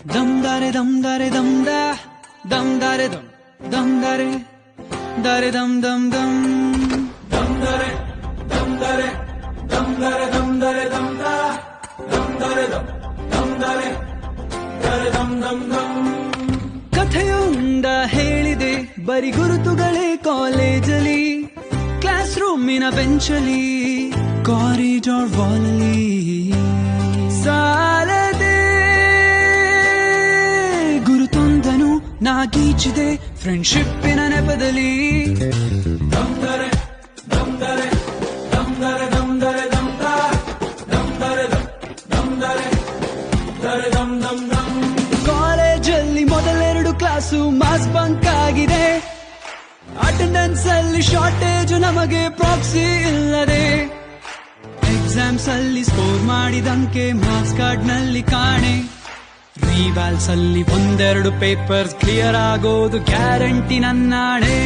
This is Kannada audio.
dum dare dum dare dum da dum dare dum dare dare dum dum dum dum dare dum dare dum dare dum dare dum da dum dare dum dare dare dum dum dum ಕಥೆಯೊಂದ ಹೇಳಿದೆ ಬರಿ ಗುರುತುಗಳೇ ಕಾಲೇಜಲ್ಲಿ ಕ್ಲಾಸ್ ರೂಮಿನ ಬೆಂಚಲ್ಲಿ ಕಾರಿಡಾರ್ ವಾಲಲ್ಲಿ ಸಾಲದೆ ಗುರುತೊಂದನು ನಾಗೀಚಿದೆ ಫ್ರೆಂಡ್ಶಿಪ್ಪಿನ ನೆಪದಲ್ಲಿ ದಮ್ದರೆ ದಮ್ದರೆ ದಮ್ದರೆ ದಮ್ದರೆ ದಮ್ದ ದಮ್ದರೆ ದಮ್ದರೆ ದರೆ ದಮ್ ದಮ್ ದಮ್ ಕಾಲೇಜಲ್ಲಿ ಮೊದಲೆರಡು ಕ್ಲಾಸು ಮಾಸ್ ಬಂಕ್ ಆಗಿದೆ ಅಟೆಂಡೆನ್ಸ್ ಅಲ್ಲಿ ಶಾರ್ಟೇಜ್ ನಮಗೆ ಪ್ರಾಕ್ಸಿ ಇಲ್ಲದೆ ಎಕ್ಸಾಮ್ಸ್ ಅಲ್ಲಿ ಸ್ಕೋರ್ ಮಾಡಿದಂಕೆ ಮಾರ್ಕ್ಸ್ ಕಾರ್ಡ್ ನಲ್ಲಿ ಕಾಣೆ ರಿವಾಲ್ಸ್ ಅಲ್ಲಿ ಒಂದೆರಡು ಪೇಪರ್ಸ್ ಕ್ಲಿಯರ್ ಆಗೋದು ಗ್ಯಾರಂಟಿ ನನ್ನಾಣೆ